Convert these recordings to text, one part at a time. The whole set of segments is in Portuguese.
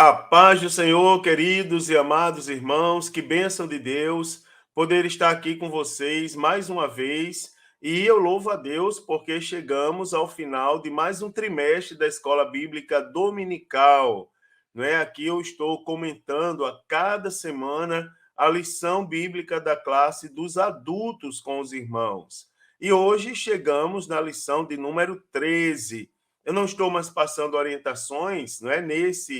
A paz do Senhor, queridos e amados irmãos, que bênção de Deus poder estar aqui com vocês mais uma vez. E eu louvo a Deus porque chegamos ao final de mais um trimestre da Escola Bíblica Dominical. Não é? Aqui eu estou comentando a cada semana a lição bíblica da classe dos adultos com os irmãos. E hoje chegamos na lição de número 13. Eu não estou mais passando orientações, não é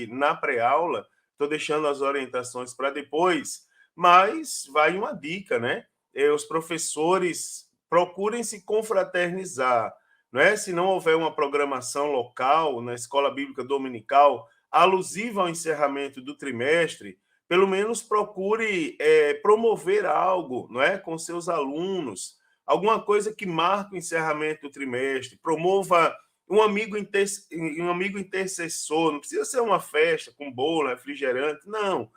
na pré-aula, estou deixando as orientações para depois, mas vai uma dica, né? Os professores procurem se confraternizar, não é? Se não houver uma programação local na Escola Bíblica Dominical alusiva ao encerramento do trimestre, pelo menos procure promover algo, não é, com seus alunos, alguma coisa que marque o encerramento do trimestre, promova um amigo intercessor, não precisa ser uma festa com bolo, refrigerante, não.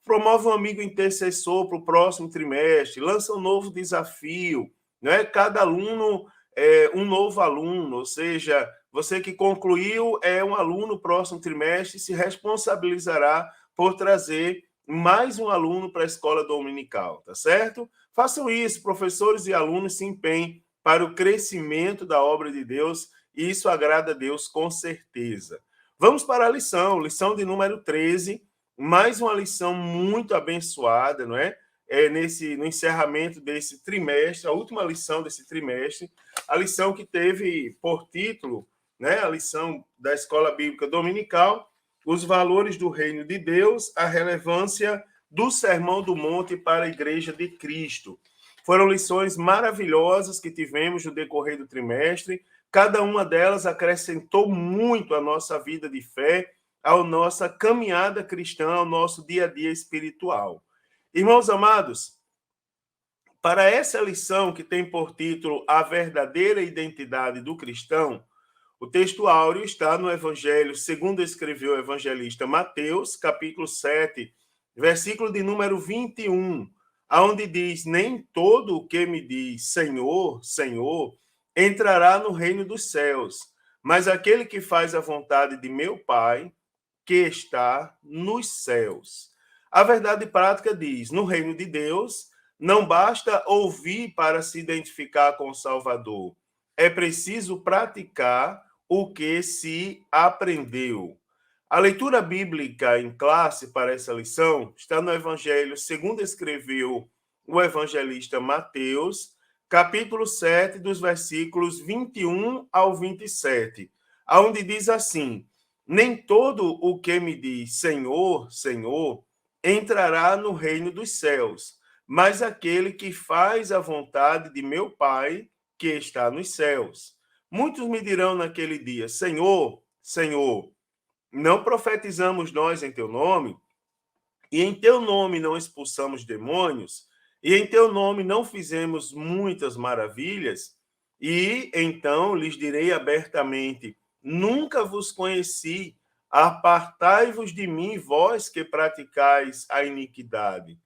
Promove um amigo intercessor para o próximo trimestre, lança um novo desafio, não é? Cada aluno é um novo aluno, ou seja, você que concluiu é um aluno no próximo trimestre se responsabilizará por trazer mais um aluno para a escola dominical, tá certo? Façam isso, professores e alunos se empenhem para o crescimento da obra de Deus e isso agrada a Deus com certeza. Vamos para a lição de número 13, mais uma lição muito abençoada, não é? No encerramento desse trimestre, a última lição desse trimestre, a lição que teve por título, né, a lição da Escola Bíblica Dominical, os valores do reino de Deus, a relevância do Sermão do Monte para a Igreja de Cristo. Foram lições maravilhosas que tivemos no decorrer do trimestre, cada uma delas acrescentou muito à nossa vida de fé, à nossa caminhada cristã, ao nosso dia a dia espiritual. Irmãos amados, para essa lição que tem por título A Verdadeira Identidade do Cristão, o texto áureo está no Evangelho, segundo escreveu o evangelista Mateus, capítulo 7, versículo de número 21, onde diz: Nem todo o que me diz Senhor, Senhor, entrará no reino dos céus, mas aquele que faz a vontade de meu Pai, que está nos céus. A verdade prática diz: no reino de Deus, não basta ouvir para se identificar com o Salvador, é preciso praticar o que se aprendeu. A leitura bíblica em classe para essa lição está no Evangelho, segundo escreveu o evangelista Mateus, capítulo 7, dos versículos 21 ao 27, onde diz assim: Nem todo o que me diz Senhor, Senhor, entrará no reino dos céus, mas aquele que faz a vontade de meu Pai, que está nos céus. Muitos me dirão naquele dia: Senhor, Senhor, não profetizamos nós em teu nome? E em teu nome não expulsamos demônios? E em teu nome não fizemos muitas maravilhas? E então lhes direi abertamente: Nunca vos conheci, apartai-vos de mim, vós que praticais a iniquidade.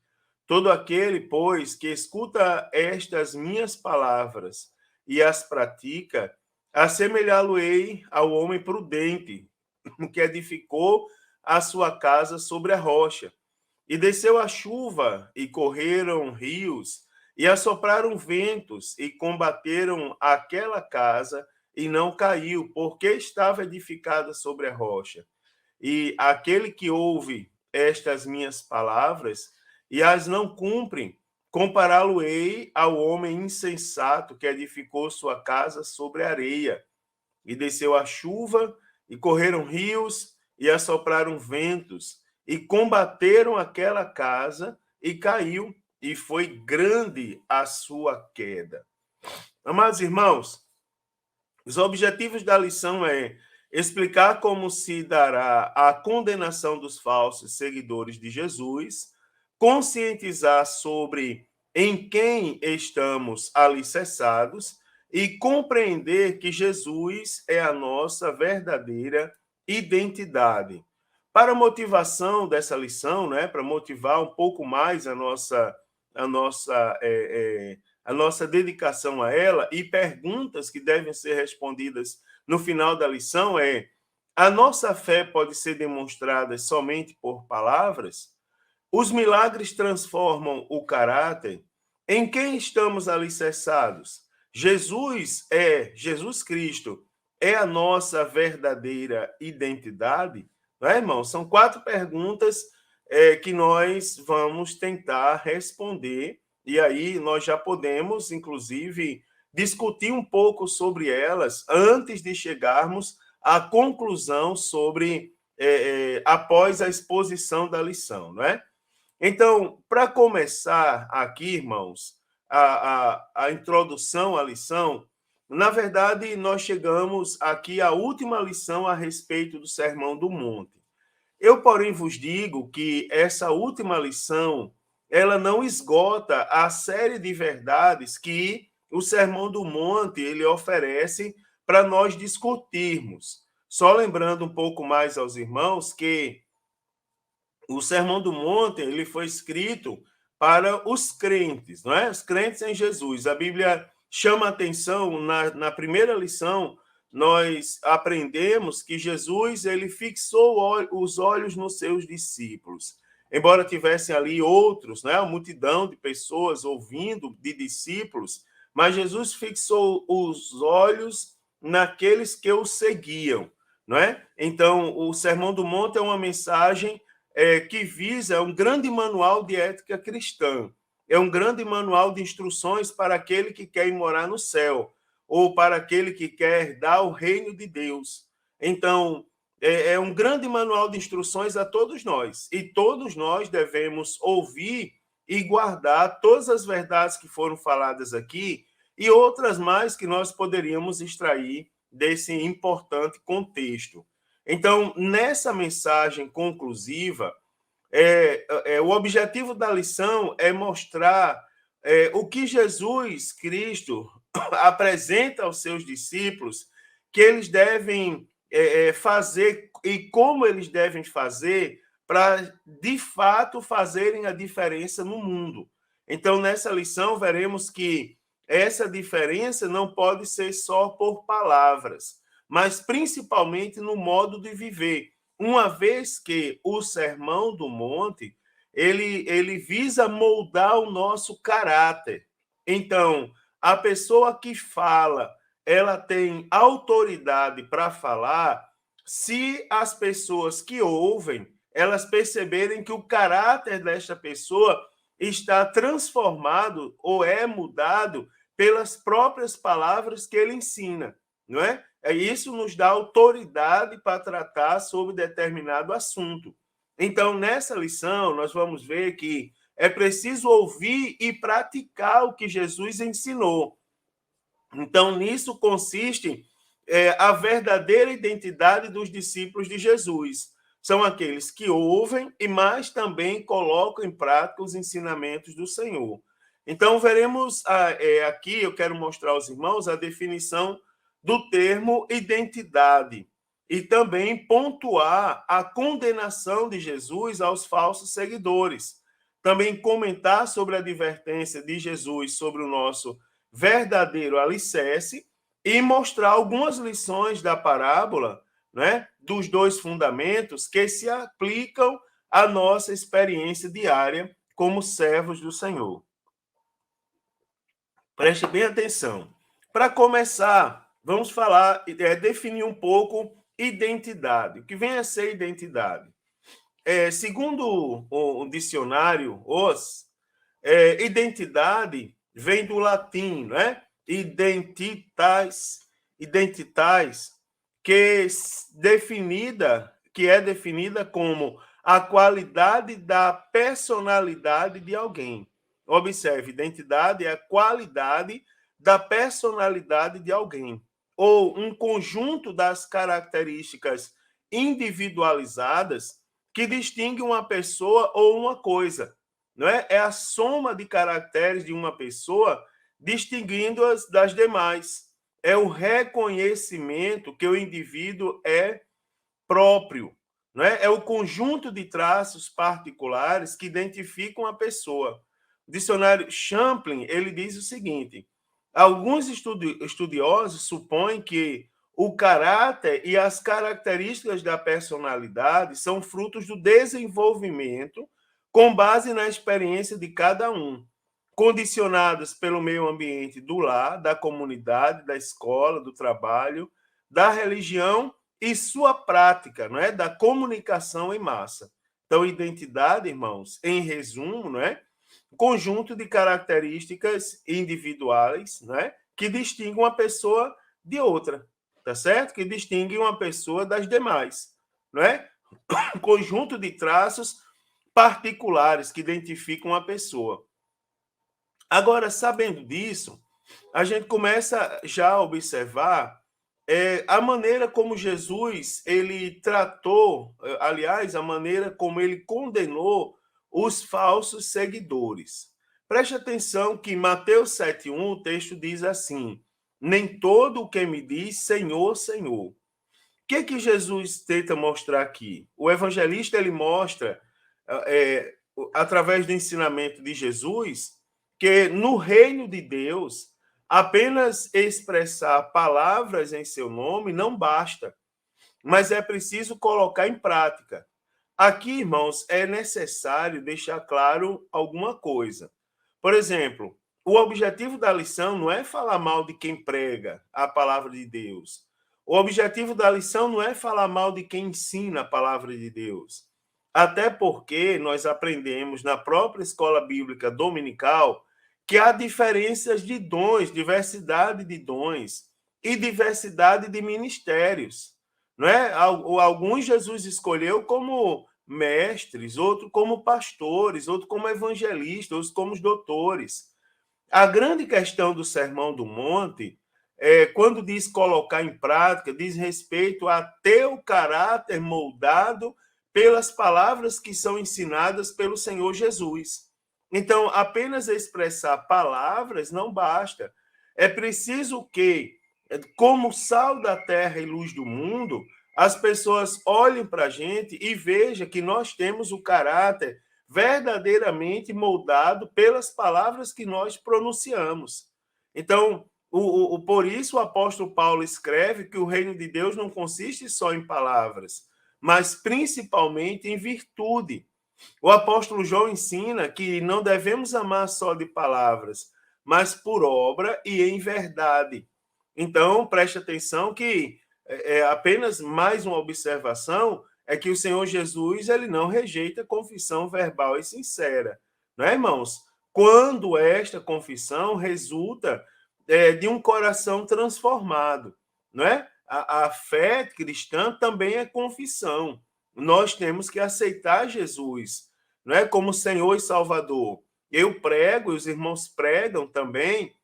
Todo aquele, pois, que escuta estas minhas palavras e as pratica, assemelhá-lo-ei ao homem prudente, que edificou a sua casa sobre a rocha. E desceu a chuva, e correram rios, e assopraram ventos, e combateram aquela casa, e não caiu, porque estava edificada sobre a rocha. E aquele que ouve estas minhas palavras e as não cumpre, compará-lo-ei ao homem insensato que edificou sua casa sobre a areia. E desceu a chuva, e correram rios, e assopraram ventos, e combateram aquela casa, e caiu, e foi grande a sua queda. Amados irmãos, os objetivos da lição é explicar como se dará a condenação dos falsos seguidores de Jesus, conscientizar sobre em quem estamos alicerçados e compreender que Jesus é a nossa verdadeira identidade. Para a motivação dessa lição, né, para motivar um pouco mais a nossa a nossa dedicação a ela e perguntas que devem ser respondidas no final da lição é: a nossa fé pode ser demonstrada somente por palavras? Os milagres transformam o caráter? Em quem estamos alicerçados? Jesus Cristo é a nossa verdadeira identidade? Não é, irmão? São 4 perguntas que nós vamos tentar responder, e aí nós já podemos, inclusive, discutir um pouco sobre elas antes de chegarmos à conclusão sobre após a exposição da lição, não é? Então, para começar aqui, irmãos, a introdução à lição, na verdade, nós chegamos aqui à última lição a respeito do Sermão do Monte. Eu, porém, vos digo que essa última lição, ela não esgota a série de verdades que o Sermão do Monte ele oferece para nós discutirmos. Só lembrando um pouco mais aos irmãos que o Sermão do Monte ele foi escrito para os crentes, não é? Os crentes em Jesus. A Bíblia chama atenção na primeira lição. Nós aprendemos que Jesus ele fixou os olhos nos seus discípulos. Embora tivessem ali outros, né, uma multidão de pessoas ouvindo, de discípulos, mas Jesus fixou os olhos naqueles que o seguiam, não é? Então, o Sermão do Monte é uma mensagem que visa um grande manual de ética cristã, é um grande manual de instruções para aquele que quer ir morar no céu, ou para aquele que quer herdar o reino de Deus. Então, é um grande manual de instruções a todos nós, e todos nós devemos ouvir e guardar todas as verdades que foram faladas aqui, e outras mais que nós poderíamos extrair desse importante contexto. Então, nessa mensagem conclusiva, o objetivo da lição é mostrar o que Jesus Cristo apresenta aos seus discípulos que eles devem fazer e como eles devem fazer para, de fato, fazerem a diferença no mundo. Então, nessa lição, veremos que essa diferença não pode ser só por palavras, mas principalmente no modo de viver, uma vez que o Sermão do Monte ele visa moldar o nosso caráter. Então, a pessoa que fala, ela tem autoridade para falar se as pessoas que ouvem, elas perceberem que o caráter desta pessoa está transformado ou é mudado pelas próprias palavras que ele ensina, não é? Isso nos dá autoridade para tratar sobre determinado assunto. Então, nessa lição, nós vamos ver que é preciso ouvir e praticar o que Jesus ensinou. Então, nisso consiste a verdadeira identidade dos discípulos de Jesus. São aqueles que ouvem e mais também colocam em prática os ensinamentos do Senhor. Então, veremos aqui, eu quero mostrar aos irmãos a definição do termo identidade e também pontuar a condenação de Jesus aos falsos seguidores. Também comentar sobre a advertência de Jesus sobre o nosso verdadeiro alicerce e mostrar algumas lições da parábola, né, dos 2 fundamentos que se aplicam à nossa experiência diária como servos do Senhor. Preste bem atenção. Para começar, vamos falar, definir um pouco identidade. O que vem a ser identidade? Segundo o dicionário, identidade vem do latim, né? Identitas, que é definida como a qualidade da personalidade de alguém. Observe, identidade é a qualidade da personalidade de alguém, ou um conjunto das características individualizadas que distingue uma pessoa ou uma coisa. Não é? É a soma de caracteres de uma pessoa distinguindo-as das demais. É o reconhecimento que o indivíduo é próprio. Não é? É o conjunto de traços particulares que identificam a pessoa. O dicionário Champlin ele diz o seguinte: alguns estudiosos supõem que o caráter e as características da personalidade são frutos do desenvolvimento com base na experiência de cada um, condicionadas pelo meio ambiente do lar, da comunidade, da escola, do trabalho, da religião e sua prática, não é? Da comunicação em massa. Então, identidade, irmãos, em resumo, não é? Conjunto de características individuais, né, que distinguem uma pessoa de outra, tá certo? Que distinguem uma pessoa das demais, não é? Um conjunto de traços particulares que identificam a pessoa. Agora, sabendo disso, a gente começa já a observar a maneira como Jesus ele tratou, aliás, a maneira como ele condenou os falsos seguidores. Preste atenção que em Mateus 7,1 o texto diz assim: nem todo o que me diz Senhor, Senhor. O que Jesus tenta mostrar aqui? O evangelista ele mostra, através do ensinamento de Jesus, que no reino de Deus, apenas expressar palavras em seu nome não basta, mas é preciso colocar em prática. Aqui, irmãos, é necessário deixar claro alguma coisa. Por exemplo, o objetivo da lição não é falar mal de quem prega a palavra de Deus. O objetivo da lição não é falar mal de quem ensina a palavra de Deus. Até porque nós aprendemos na própria escola bíblica dominical que há diferenças de dons, diversidade de dons e diversidade de ministérios. Não é? Alguns Jesus escolheu como mestres, outros como pastores, outros como evangelistas, outros como doutores. A grande questão do Sermão do Monte, quando diz colocar em prática, diz respeito a ter o caráter moldado pelas palavras que são ensinadas pelo Senhor Jesus. Então, apenas expressar palavras não basta. É preciso que, como sal da terra e luz do mundo, as pessoas olhem para a gente e vejam que nós temos o caráter verdadeiramente moldado pelas palavras que nós pronunciamos. Então, por isso o apóstolo Paulo escreve que o reino de Deus não consiste só em palavras, mas principalmente em virtude. O apóstolo João ensina que não devemos amar só de palavras, mas por obra e em verdade. Então, preste atenção que apenas mais uma observação é que o Senhor Jesus ele não rejeita confissão verbal e sincera, não é, irmãos? Quando esta confissão resulta de um coração transformado, não é? A fé cristã também é confissão. Nós temos que aceitar Jesus, não é, como Senhor e Salvador. Eu prego e os irmãos pregam também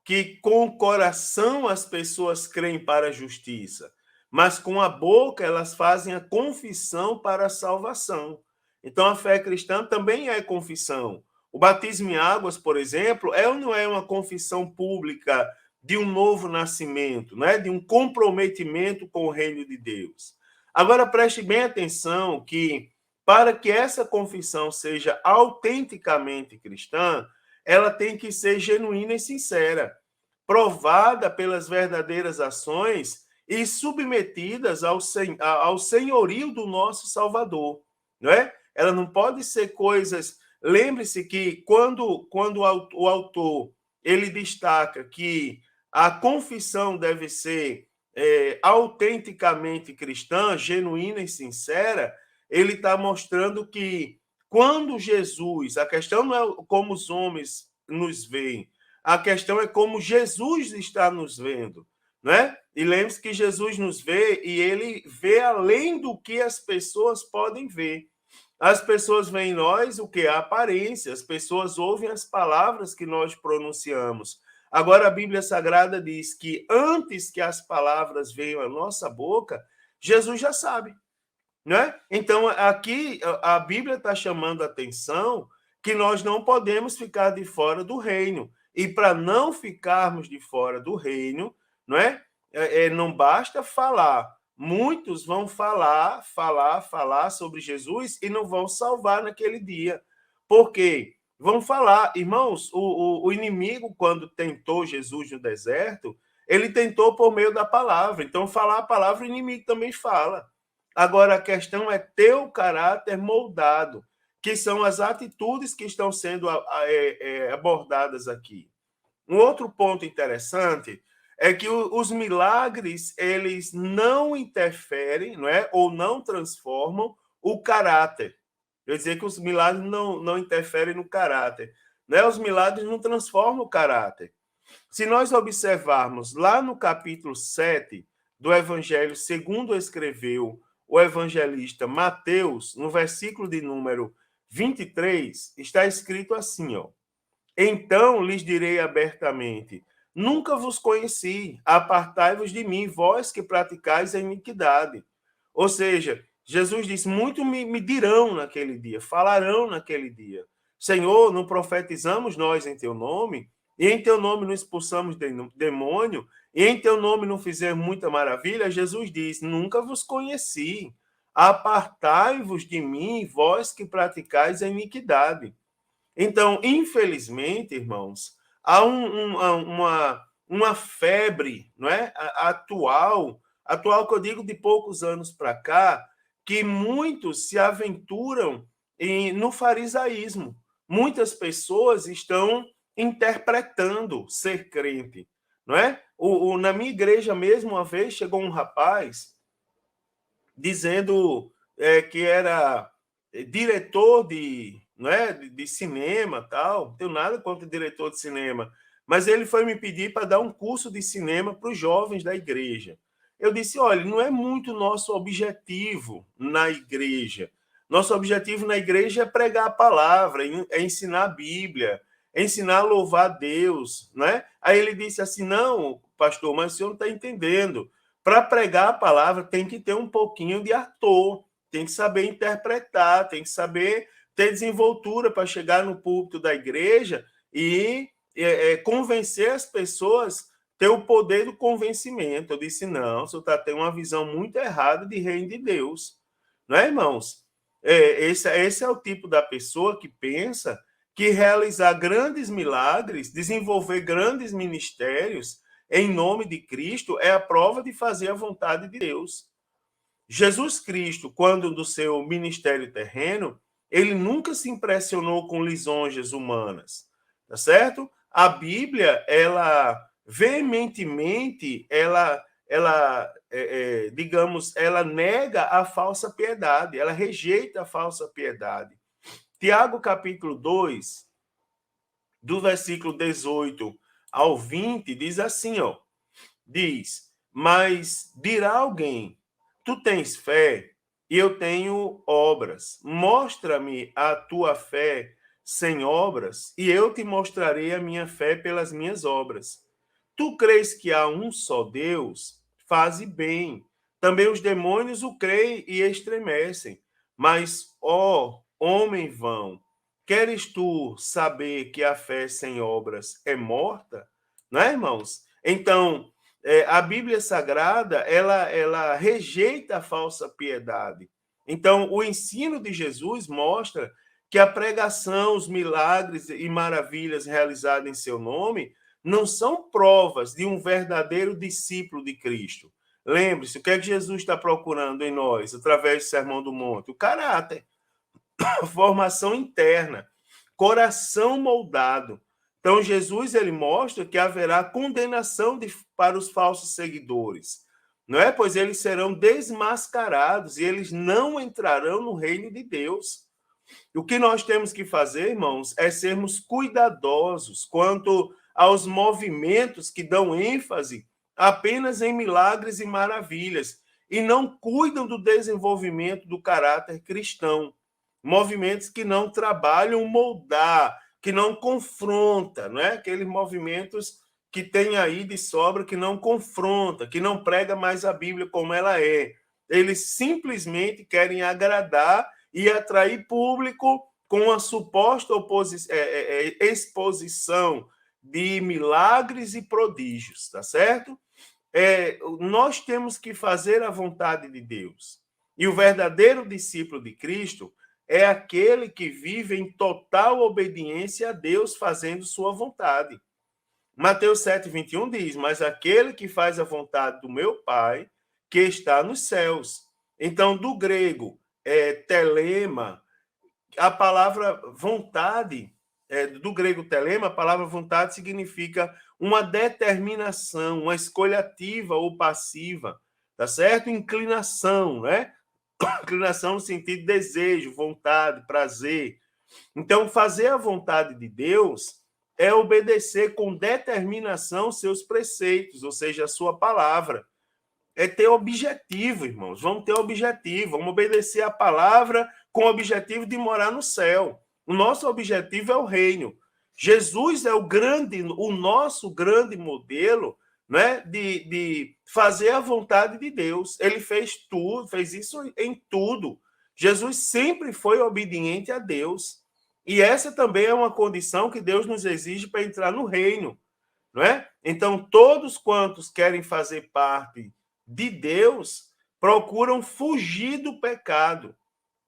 que com o coração as pessoas creem para a justiça, mas com a boca elas fazem a confissão para a salvação. Então a fé cristã também é confissão. O batismo em águas, por exemplo, é ou não é uma confissão pública de um novo nascimento, né? De um comprometimento com o reino de Deus. Agora preste bem atenção que para que essa confissão seja autenticamente cristã, ela tem que ser genuína e sincera, provada pelas verdadeiras ações e submetidas ao senhorio do nosso Salvador, não é? Ela não pode ser coisas. Lembre-se que quando o autor ele destaca que a confissão deve ser autenticamente cristã, genuína e sincera, ele está mostrando que quando Jesus, a questão não é como os homens nos veem, a questão é como Jesus está nos vendo, né? E lembre-se que Jesus nos vê e ele vê além do que as pessoas podem ver. As pessoas veem em nós o que? A aparência, as pessoas ouvem as palavras que nós pronunciamos. Agora, a Bíblia Sagrada diz que antes que as palavras venham à nossa boca, Jesus já sabe. Né? Então, aqui a Bíblia está chamando a atenção que nós não podemos ficar de fora do reino. E para não ficarmos de fora do reino, não é? Não basta falar. Muitos vão falar sobre Jesus e não vão salvar naquele dia. Por quê? Vão falar, irmãos, o inimigo, quando tentou Jesus no deserto, Ele tentou por meio da palavra. Então, falar a palavra, o inimigo também fala. Agora, a questão é ter o caráter moldado, que são as atitudes que estão sendo abordadas aqui. Um outro ponto interessante é que os milagres, eles não interferem, não é? Ou não transformam o caráter. Eu dizer que os milagres não interferem no caráter. Né? Os milagres não transformam o caráter. Se nós observarmos lá no capítulo 7 do Evangelho segundo escreveu o evangelista Mateus, no versículo de número 23, está escrito assim, ó: então lhes direi abertamente: nunca vos conheci, apartai-vos de mim, vós que praticais a iniquidade. Ou seja, Jesus disse: muito me dirão naquele dia, falarão naquele dia: Senhor, não profetizamos nós em teu nome? E em teu nome não expulsamos demônio? E em teu nome não fizemos muita maravilha? Jesus diz: nunca vos conheci. Apartai-vos de mim, vós que praticais a iniquidade. Então, infelizmente, irmãos, há uma febre, não é? Atual que eu digo de poucos anos para cá, que muitos se aventuram no farisaísmo. Muitas pessoas estão interpretando ser crente, não é? Na minha igreja mesmo, uma vez, chegou um rapaz dizendo que era diretor não é, de cinema, tal. Não tenho nada contra diretor de cinema, mas ele foi me pedir para dar um curso de cinema para os jovens da igreja. Eu disse: olha, não é muito nosso objetivo na igreja. Nosso objetivo na igreja é pregar a palavra, é ensinar a Bíblia, é ensinar a louvar a Deus, né? Aí ele disse assim: não, pastor, mas o senhor não está entendendo. Para pregar a palavra tem que ter um pouquinho de ator, tem que saber interpretar, tem que saber ter desenvoltura para chegar no púlpito da igreja e convencer as pessoas, ter o poder do convencimento. Eu disse: não, o senhor está tendo uma visão muito errada de reino de Deus. Não é, irmãos? Esse é o tipo da pessoa que pensa que realizar grandes milagres, desenvolver grandes ministérios em nome de Cristo é a prova de fazer a vontade de Deus. Jesus Cristo, quando do seu ministério terreno, ele nunca se impressionou com lisonjas humanas, tá certo? A Bíblia, ela veementemente, digamos, ela nega a falsa piedade, ela rejeita a falsa piedade. Tiago, capítulo 2, do versículo 18 ao 20, diz assim, ó, diz: mas dirá alguém, tu tens fé e eu tenho obras. Mostra-me a tua fé sem obras e eu te mostrarei a minha fé pelas minhas obras. Tu crês que há um só Deus? Faze bem. Também os demônios o creem e estremecem. Mas, ó homem vão, queres tu saber que a fé sem obras é morta? Não é, irmãos? Então, a Bíblia Sagrada, ela rejeita a falsa piedade. Então, o ensino de Jesus mostra que a pregação, os milagres e maravilhas realizados em seu nome não são provas de um verdadeiro discípulo de Cristo. Lembre-se, o que é que Jesus está procurando em nós, através do Sermão do Monte? O caráter, a formação interna, coração moldado. Então, Jesus ele mostra que haverá condenação para os falsos seguidores, não é? Pois eles serão desmascarados e eles não entrarão no reino de Deus. O que nós temos que fazer, irmãos, é sermos cuidadosos quanto aos movimentos que dão ênfase apenas em milagres e maravilhas e não cuidam do desenvolvimento do caráter cristão. Movimentos que não trabalham moldar, que não confronta, não é? Aqueles movimentos que tem aí de sobra, que não confronta, que não prega mais a Bíblia como ela é. Eles simplesmente querem agradar e atrair público com a suposta exposição de milagres e prodígios, tá certo? Nós temos que fazer a vontade de Deus. E o verdadeiro discípulo de Cristo é aquele que vive em total obediência a Deus, fazendo sua vontade. Mateus 7:21 diz: mas aquele que faz a vontade do meu Pai, que está nos céus. Então, do grego, telema, a palavra vontade, do grego telema, a palavra vontade significa uma determinação, uma escolha ativa ou passiva, tá certo? Inclinação, né? Inclinação no sentido de desejo, vontade, prazer. Então, fazer a vontade de Deus é obedecer com determinação seus preceitos, ou seja, a sua palavra. É ter objetivo, irmãos. Vamos ter objetivo, vamos obedecer a palavra com o objetivo de morar no céu. O nosso objetivo é o reino. Jesus é o nosso grande modelo, né, de fazer a vontade de Deus. Ele fez tudo, fez isso em tudo. Jesus sempre foi obediente a Deus. E essa também é uma condição que Deus nos exige para entrar no reino, não é? Então, todos quantos querem fazer parte de Deus procuram fugir do pecado.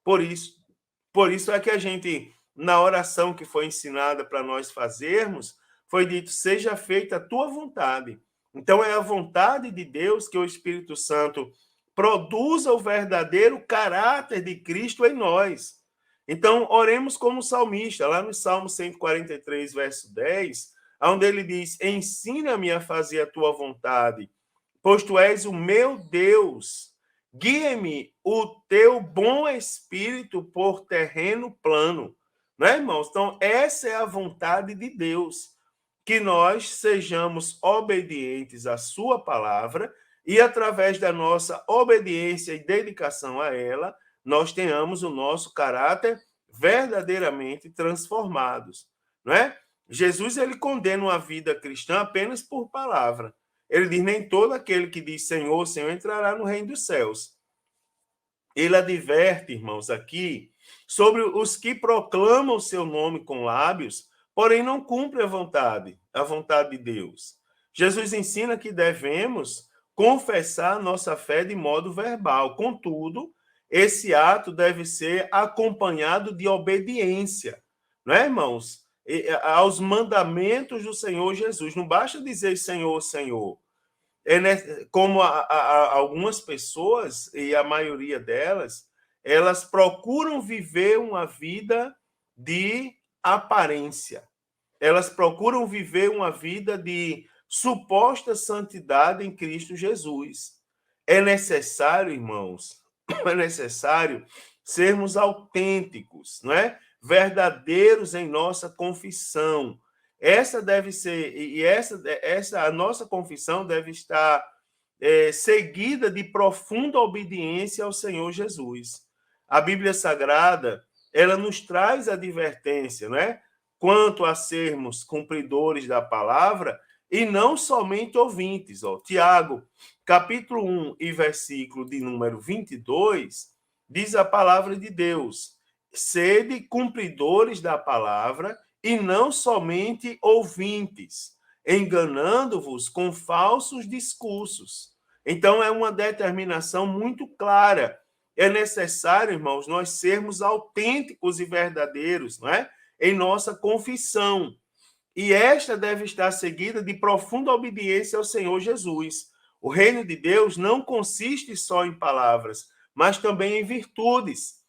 Por isso, por isso é que a gente, na oração que foi ensinada para nós fazermos, foi dito: seja feita a tua vontade. Então, é a vontade de Deus que o Espírito Santo produza o verdadeiro caráter de Cristo em nós. Então, oremos como salmista, lá no Salmo 143, verso 10, onde ele diz: ensina-me a fazer a tua vontade, pois tu és o meu Deus. Guia-me o teu bom espírito por terreno plano. Não é, irmãos? Então, essa é a vontade de Deus, que nós sejamos obedientes à sua palavra e, através da nossa obediência e dedicação a ela, nós tenhamos o nosso caráter verdadeiramente transformados, não é? Jesus, ele condena uma vida cristã apenas por palavra. Ele diz: nem todo aquele que diz Senhor, Senhor entrará no reino dos céus. Ele adverte, irmãos, aqui sobre os que proclamam o seu nome com lábios, porém não cumprem a vontade de Deus. Jesus ensina que devemos confessar nossa fé de modo verbal. Contudo, esse ato deve ser acompanhado de obediência, não é, irmãos? Aos mandamentos do Senhor Jesus. Não basta dizer Senhor, Senhor. Como algumas pessoas, e a maioria delas, elas procuram viver uma vida de aparência. Elas procuram viver uma vida de suposta santidade em Cristo Jesus. É necessário, irmãos, é necessário sermos autênticos, não é? Verdadeiros em nossa confissão. Essa deve ser, e essa a nossa confissão deve estar seguida de profunda obediência ao Senhor Jesus. A Bíblia Sagrada, ela nos traz advertência, não é? Quanto a sermos cumpridores da palavra e não somente ouvintes. Ó. Tiago, capítulo 1 e versículo de número 22, diz a palavra de Deus: sede cumpridores da palavra e não somente ouvintes, enganando-vos com falsos discursos. Então, é uma determinação muito clara. É necessário, irmãos, nós sermos autênticos e verdadeiros, não é? Em nossa confissão. E esta deve estar seguida de profunda obediência ao Senhor Jesus. O reino de Deus não consiste só em palavras, mas também em virtudes.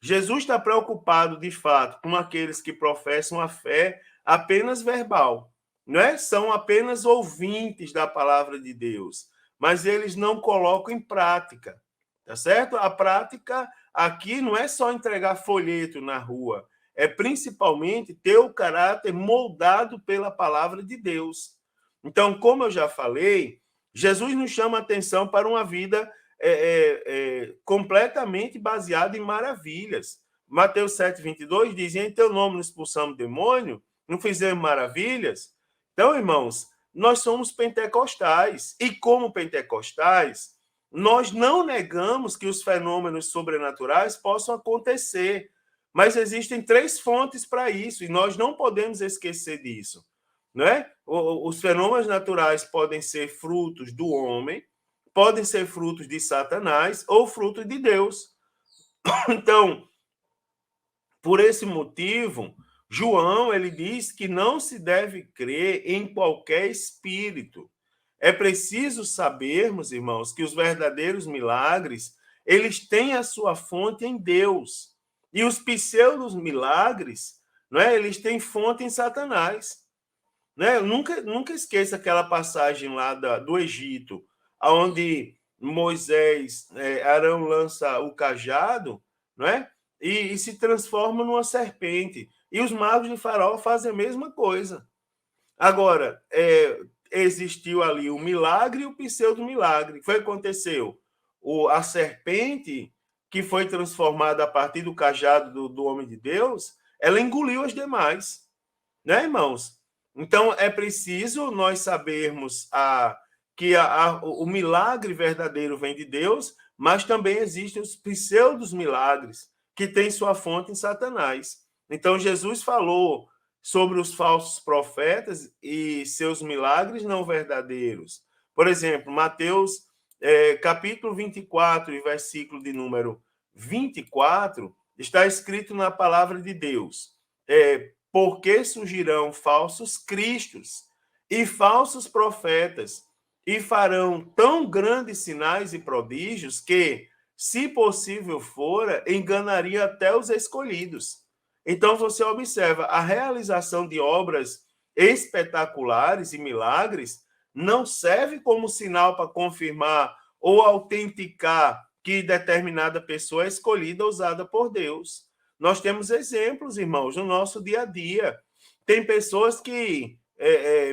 Jesus está preocupado, de fato, com aqueles que professam a fé apenas verbal, não é? São apenas ouvintes da palavra de Deus, mas eles não colocam em prática, tá certo? A prática aqui não é só entregar folheto na rua, é principalmente ter o caráter moldado pela palavra de Deus. Então, como eu já falei, Jesus nos chama a atenção para uma vida completamente baseada em maravilhas. Mateus 7:22 diz: em teu nome não expulsamos demônio, não fizemos maravilhas. Então, irmãos, nós somos pentecostais, e como pentecostais, nós não negamos que os fenômenos sobrenaturais possam acontecer, mas existem 3 fontes para isso, e nós não podemos esquecer disso, não é? Os fenômenos naturais podem ser frutos do homem, podem ser frutos de Satanás ou frutos de Deus. Então, por esse motivo, João, ele diz que não se deve crer em qualquer espírito. É preciso sabermos, irmãos, que os verdadeiros milagres, eles têm a sua fonte em Deus. E os pseudos milagres, não é? Eles têm fonte em Satanás. Né? Eu nunca esqueça aquela passagem lá do Egito, onde Moisés, Arão lança o cajado, não é? E se transforma numa serpente. E os magos de Faraó fazem a mesma coisa. Agora, existiu ali o milagre e o pseudo-milagre. O que foi que aconteceu? A serpente, que foi transformada a partir do cajado do homem de Deus, ela engoliu as demais, né, irmãos? Então, é preciso nós sabermos que o milagre verdadeiro vem de Deus, mas também existem os pseudos milagres, que têm sua fonte em Satanás. Então, Jesus falou sobre os falsos profetas e seus milagres não verdadeiros. Por exemplo, Mateus capítulo 24, e versículo de número 24, está escrito na palavra de Deus, porque surgirão falsos cristos e falsos profetas, e farão tão grandes sinais e prodígios que, se possível fora, enganaria até os escolhidos. Então você observa a realização de obras espetaculares e milagres não serve como sinal para confirmar ou autenticar que determinada pessoa é escolhida ou usada por Deus. Nós temos exemplos, irmãos, no nosso dia a dia. Tem pessoas que,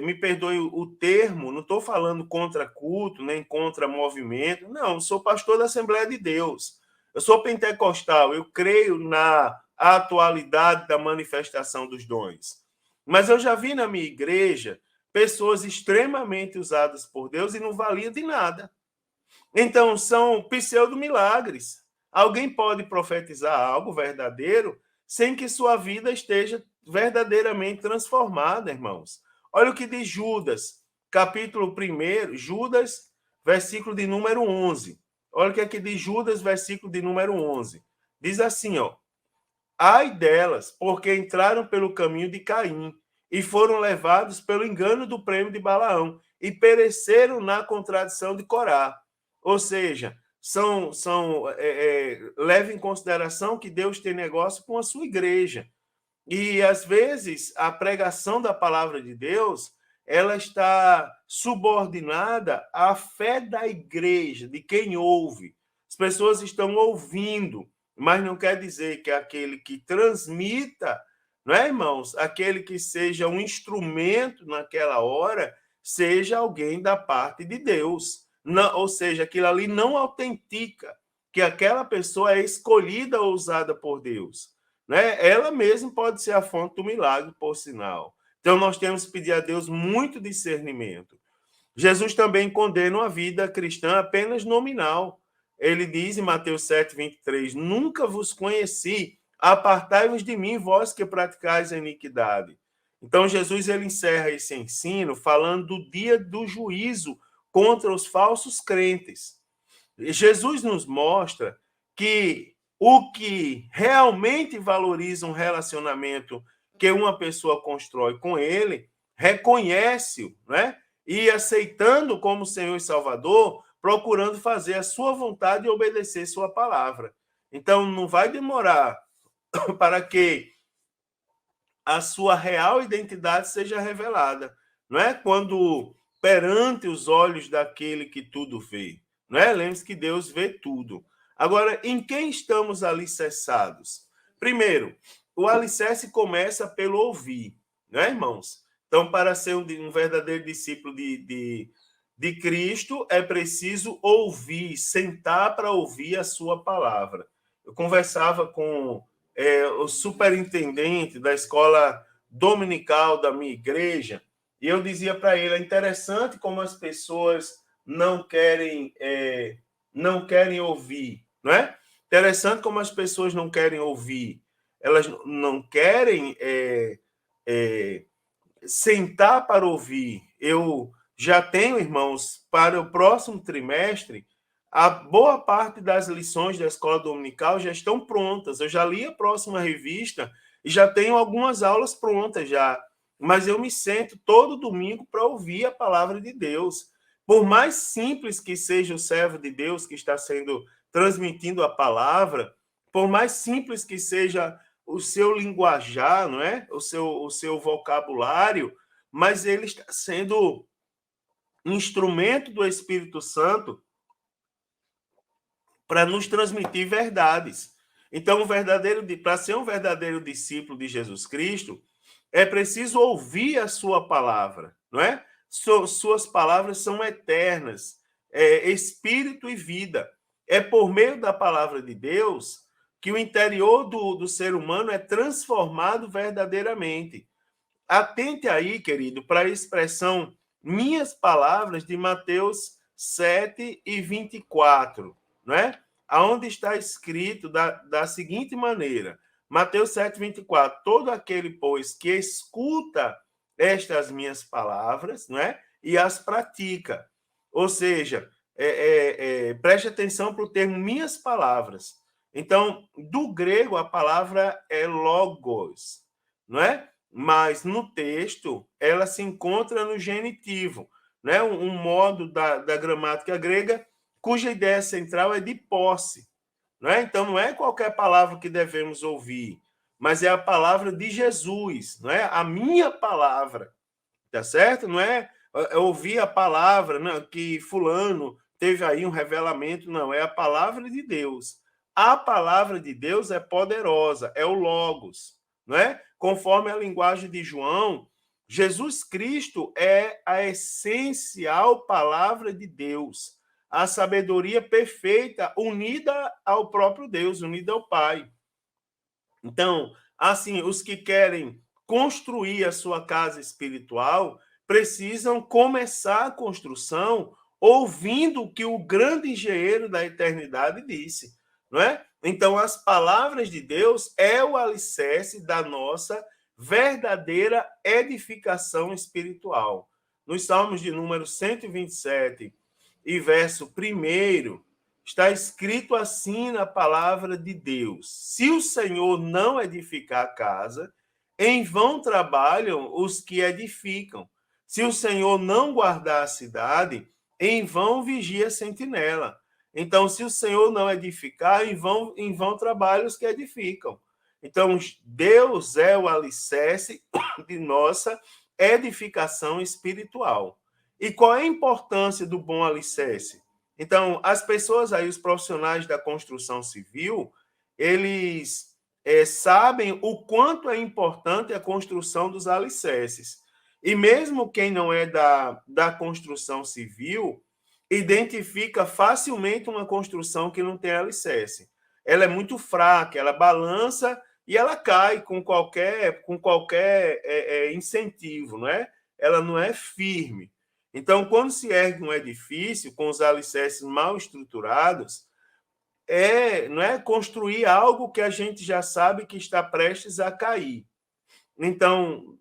me perdoe o termo, não estou falando contra culto, nem contra movimento, não, sou pastor da Assembleia de Deus. Eu sou pentecostal, eu creio na atualidade da manifestação dos dons. Mas eu já vi na minha igreja pessoas extremamente usadas por Deus e não valia de nada. Então, são pseudo-milagres. Alguém pode profetizar algo verdadeiro sem que sua vida esteja verdadeiramente transformada, irmãos. Olha o que diz Judas, capítulo 1, Judas, versículo de número 11. Olha o que é que diz Judas, versículo de número 11. Diz assim, ó: ai delas, porque entraram pelo caminho de Caim e foram levados pelo engano do prêmio de Balaão e pereceram na contradição de Corá. Ou seja, leva em consideração que Deus tem negócio com a sua igreja. E, às vezes, a pregação da palavra de Deus, ela está subordinada à fé da igreja, de quem ouve. As pessoas estão ouvindo, mas não quer dizer que aquele que transmita, não é, irmãos? Aquele que seja um instrumento naquela hora, seja alguém da parte de Deus. Não, ou seja, aquilo ali não autentica que aquela pessoa é escolhida ou usada por Deus. Né? Ela mesma pode ser a fonte do milagre, por sinal. Então, nós temos que pedir a Deus muito discernimento. Jesus também condena uma vida cristã apenas nominal. Ele diz em Mateus 7, 23, nunca vos conheci, apartai-vos de mim, vós que praticais a iniquidade. Então, Jesus ele encerra esse ensino falando do dia do juízo contra os falsos crentes. Jesus nos mostra que o que realmente valoriza um relacionamento que uma pessoa constrói com ele, reconhece-o, né? E aceitando como Senhor e Salvador, procurando fazer a sua vontade e obedecer sua palavra. Então, não vai demorar para que a sua real identidade seja revelada, não é? Quando perante os olhos daquele que tudo vê, não é? Lembre-se que Deus vê tudo. Agora, em quem estamos alicerçados? Primeiro, o alicerce começa pelo ouvir, não é, irmãos? Então, para ser um verdadeiro discípulo de Cristo, é preciso ouvir, sentar para ouvir a sua palavra. Eu conversava com o superintendente da escola dominical da minha igreja, e eu dizia para ele, é interessante como as pessoas não querem ouvir, não é? Interessante como as pessoas não querem ouvir, elas não querem sentar para ouvir. Eu já tenho, irmãos, para o próximo trimestre, a boa parte das lições da escola dominical já estão prontas. Eu já li a próxima revista e já tenho algumas aulas prontas já, mas eu me sento todo domingo para ouvir a palavra de Deus. Por mais simples que seja o servo de Deus que está sendo transmitindo a palavra, por mais simples que seja o seu linguajar, não é? O seu vocabulário, mas ele está sendo instrumento do Espírito Santo para nos transmitir verdades. Então, para ser um verdadeiro discípulo de Jesus Cristo, é preciso ouvir a sua palavra, não é? Suas palavras são eternas, espírito e vida. É por meio da palavra de Deus que o interior do ser humano é transformado verdadeiramente. Atente aí, querido, para a expressão minhas palavras de Mateus 7:24, não é? Aonde está escrito da seguinte maneira, Mateus 7:24, todo aquele, pois, que escuta estas minhas palavras, não é? E as pratica. Ou seja, preste atenção para o termo minhas palavras. Então, do grego, a palavra é logos, não é? Mas no texto ela se encontra no genitivo, né? Um modo da gramática grega cuja ideia central é de posse. Né? Então, não é qualquer palavra que devemos ouvir, mas é a palavra de Jesus, não é? A minha palavra, tá certo? Não é ouvir a palavra, né, que fulano teve aí um revelamento, não, é a palavra de Deus. A palavra de Deus é poderosa, é o Logos, não é? Conforme a linguagem de João, Jesus Cristo é a essencial palavra de Deus, a sabedoria perfeita unida ao próprio Deus, unida ao Pai. Então, assim, os que querem construir a sua casa espiritual precisam começar a construção ouvindo o que o grande engenheiro da eternidade disse, não é? Então, as palavras de Deus é o alicerce da nossa verdadeira edificação espiritual. Nos Salmos de número 127 e verso 1, está escrito assim na palavra de Deus: se o Senhor não edificar a casa, em vão trabalham os que edificam. Se o Senhor não guardar a cidade, em vão vigia a sentinela. Então, se o Senhor não edificar, em vão trabalham os que edificam. Então, Deus é o alicerce de nossa edificação espiritual. E qual é a importância do bom alicerce? Então, as pessoas aí, os profissionais da construção civil, eles sabem o quanto é importante a construção dos alicerces. E mesmo quem não é da construção civil, identifica facilmente uma construção que não tem alicerce. Ela é muito fraca, ela balança e ela cai com qualquer incentivo, não é? Ela não é firme. Então, quando se ergue um edifício com os alicerces mal estruturados, não é construir algo que a gente já sabe que está prestes a cair. Então,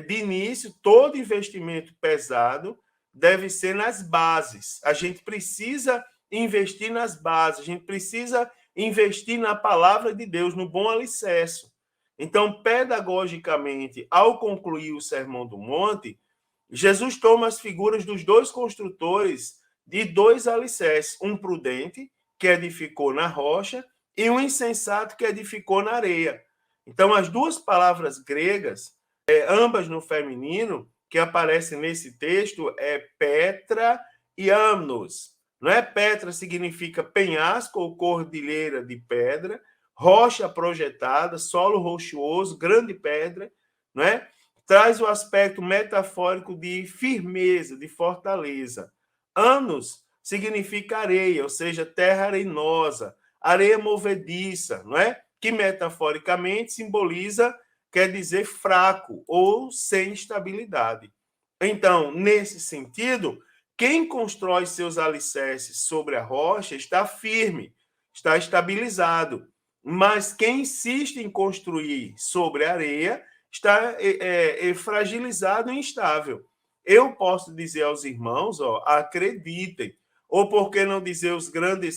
de início, todo investimento pesado deve ser nas bases. A gente precisa investir nas bases, a gente precisa investir na palavra de Deus, no bom alicerce. Então, pedagogicamente, ao concluir o Sermão do Monte, Jesus toma as figuras dos dois construtores de dois alicerces, um prudente, que edificou na rocha, e um insensato, que edificou na areia. Então, as duas palavras gregas, ambas no feminino, que aparecem nesse texto, é Petra e Amnos. Não é? Petra significa penhasco ou cordilheira de pedra, rocha projetada, solo rochoso, grande pedra, não é? Traz o aspecto metafórico de firmeza, de fortaleza. Anos significa areia, ou seja, terra arenosa, areia movediça, não é? Que metaforicamente simboliza, quer dizer, fraco ou sem estabilidade. Então, nesse sentido, quem constrói seus alicerces sobre a rocha está firme, está estabilizado. Mas quem insiste em construir sobre a areia está fragilizado e instável. Eu posso dizer aos irmãos, acreditem, ou por que não dizer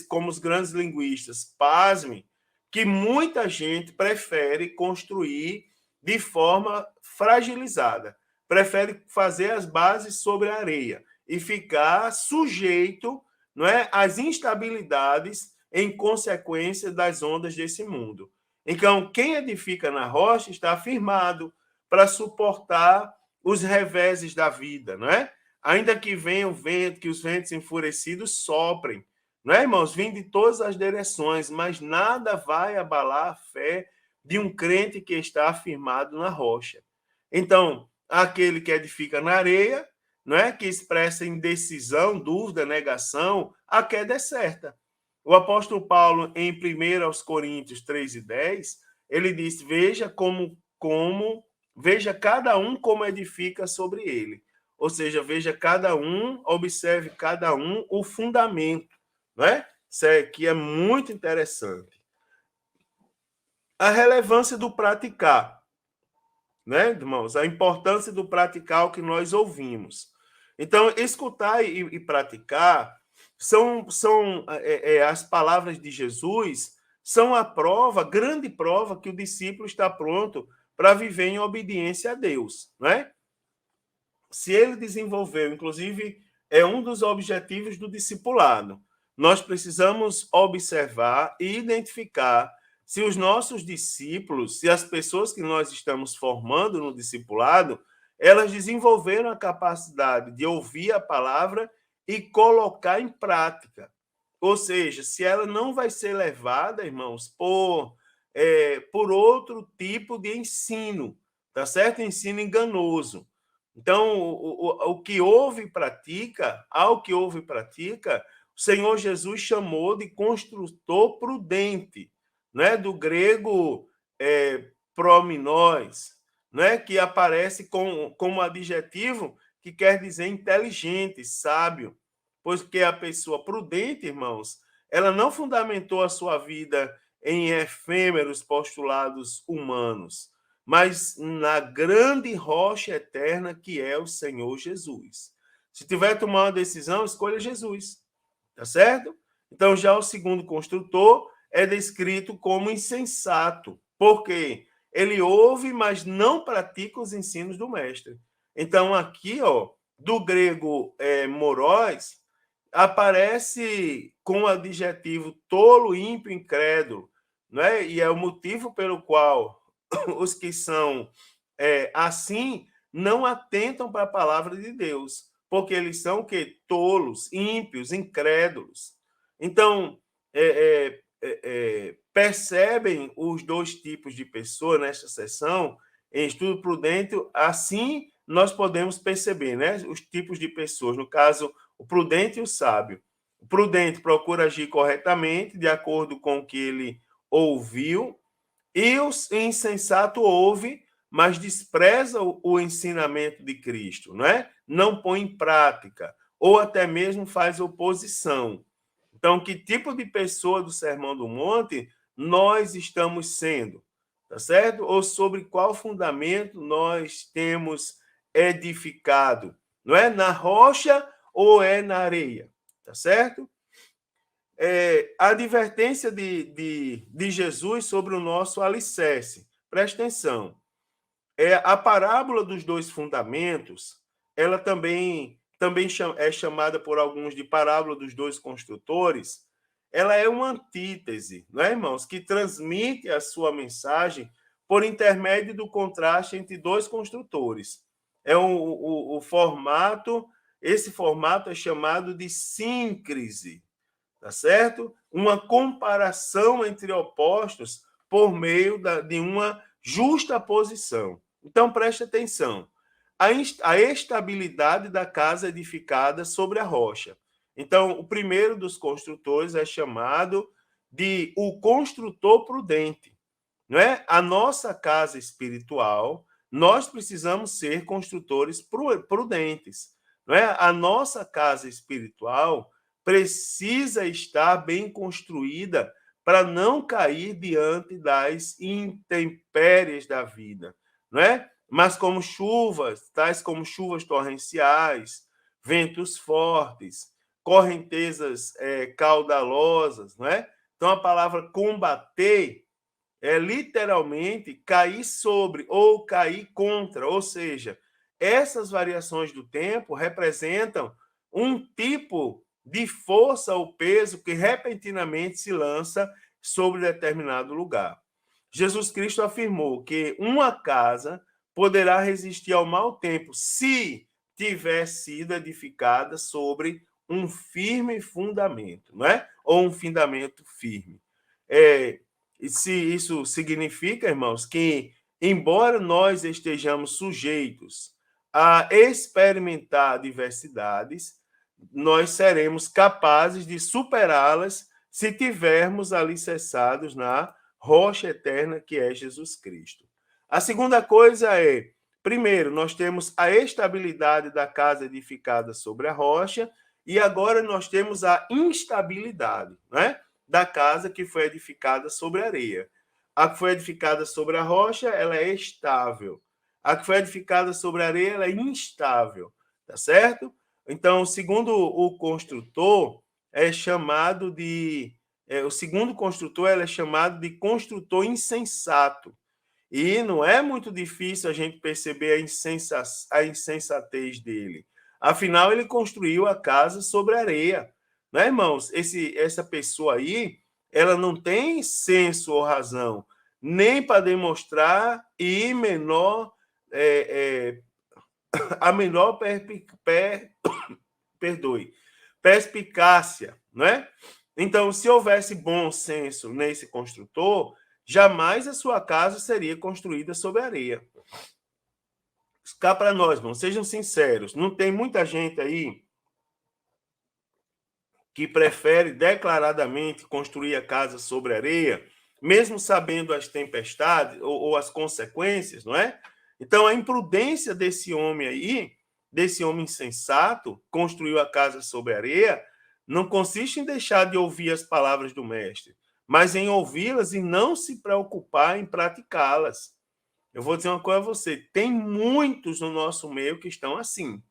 como os grandes linguistas, pasmem, que muita gente prefere construir de forma fragilizada, prefere fazer as bases sobre a areia e ficar sujeito, não é, às instabilidades em consequência das ondas desse mundo. Então, quem edifica na rocha está firmado para suportar os reveses da vida, não é? Ainda que venha o vento, que os ventos enfurecidos soprem, não é, irmãos? Vêm de todas as direções, mas nada vai abalar a fé de um crente que está afirmado na rocha. Então, aquele que edifica na areia, não é, que expressa indecisão, dúvida, negação, a queda é certa. O apóstolo Paulo, em 1 Coríntios 3:10, ele diz: veja cada um como edifica sobre ele. Ou seja, veja cada um, observe cada um o fundamento, não é? Isso aqui é muito interessante. A relevância do praticar, né, irmãos? A importância do praticar o que nós ouvimos. Então, escutar e praticar são as palavras de Jesus, são a prova, grande prova que o discípulo está pronto para viver em obediência a Deus, não é? Se ele desenvolveu, inclusive, é um dos objetivos do discipulado. Nós precisamos observar e identificar se os nossos discípulos, se as pessoas que nós estamos formando no discipulado, elas desenvolveram a capacidade de ouvir a palavra e colocar em prática. Ou seja, se ela não vai ser levada, irmãos, por outro tipo de ensino, tá certo? Ensino enganoso. Então, o que ouve e pratica, ao que ouve e pratica, o Senhor Jesus chamou de construtor prudente, né? Do grego prominós, né? Que aparece como adjetivo que quer dizer inteligente, sábio, pois que a pessoa prudente, irmãos, ela não fundamentou a sua vida em efêmeros postulados humanos, mas na grande rocha eterna que é o Senhor Jesus. Se tiver que tomar uma decisão, escolha Jesus, tá certo? Então, já o segundo construtor é descrito como insensato, porque ele ouve, mas não pratica os ensinos do mestre. Então, aqui, ó, do grego moróis, aparece com o adjetivo tolo, ímpio, incrédulo, né? E é o motivo pelo qual os que são assim não atentam para a palavra de Deus, porque eles são o quê? Tolos, ímpios, incrédulos. Então, percebem os dois tipos de pessoa nesta sessão, em Estudo Prudente, assim nós podemos perceber, né? Os tipos de pessoas, no caso, o prudente e o sábio. O prudente procura agir corretamente, de acordo com o que ele ouviu, e o insensato ouve, mas despreza o ensinamento de Cristo, não é? Não põe em prática, ou até mesmo faz oposição. Então, que tipo de pessoa do Sermão do Monte nós estamos sendo, tá certo? Ou sobre qual fundamento nós temos edificado, não é? Na rocha ou é na areia, tá certo? A advertência de Jesus sobre o nosso alicerce. Presta atenção. A parábola dos dois fundamentos, ela também é chamada por alguns de parábola dos dois construtores. Ela é uma antítese, não é, irmãos? Que transmite a sua mensagem por intermédio do contraste entre dois construtores. É o formato, esse formato é chamado de síncrise, tá certo? Uma comparação entre opostos por meio de uma justa posição. Então, preste atenção. A estabilidade da casa edificada sobre a rocha. Então, o primeiro dos construtores é chamado de o construtor prudente. Não é? A nossa casa espiritual, nós precisamos ser construtores prudentes. Não é? A nossa casa espiritual precisa estar bem construída para não cair diante das intempéries da vida, não é? Mas como chuvas, tais como chuvas torrenciais, ventos fortes, correntezas caudalosas, não é? Então, a palavra combater é literalmente cair sobre ou cair contra, ou seja, essas variações do tempo representam um tipo de força ou peso que repentinamente se lança sobre determinado lugar. Jesus Cristo afirmou que uma casa poderá resistir ao mau tempo se tiver sido edificada sobre um firme fundamento, não é? Ou um fundamento firme. Se isso significa, irmãos, que embora nós estejamos sujeitos a experimentar diversidades, nós seremos capazes de superá-las se tivermos alicerçados na rocha eterna que é Jesus Cristo. A segunda coisa é, primeiro, nós temos a estabilidade da casa edificada sobre a rocha e agora nós temos a instabilidade, né, da casa que foi edificada sobre a areia. A que foi edificada sobre a rocha, ela é estável. A que foi edificada sobre a areia, ela é instável, tá certo? Então, segundo o construtor, é chamado de o segundo construtor é chamado de construtor insensato. E não é muito difícil a gente perceber a insensatez dele. Afinal, ele construiu a casa sobre areia. Né, irmãos? Essa pessoa aí, ela não tem senso ou razão, nem para demonstrar e a menor perspicácia, não é? Então, se houvesse bom senso nesse construtor, jamais a sua casa seria construída sobre areia. Cá para nós, irmãos, sejam sinceros, não tem muita gente aí que prefere declaradamente construir a casa sobre areia, mesmo sabendo as tempestades ou as consequências, não é? Então, a imprudência desse homem aí, desse homem insensato, construiu a casa sobre areia, não consiste em deixar de ouvir as palavras do mestre, mas em ouvi-las e não se preocupar em praticá-las. Eu vou dizer uma coisa a você, tem muitos no nosso meio que estão assim.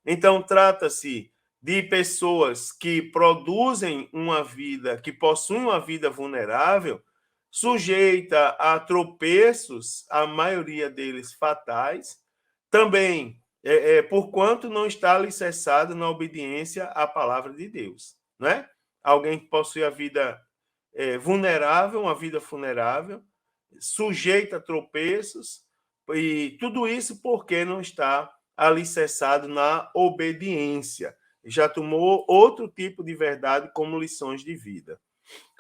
Então, trata-se de pessoas que produzem uma vida, que possuem uma vida vulnerável, sujeita a tropeços, a maioria deles fatais, também por quanto não está alicerçado na obediência à palavra de Deus, né? Alguém que possui a vida vulnerável, uma vida vulnerável, sujeita a tropeços, e tudo isso porque não está alicerçado na obediência. Já tomou outro tipo de verdade como lições de vida.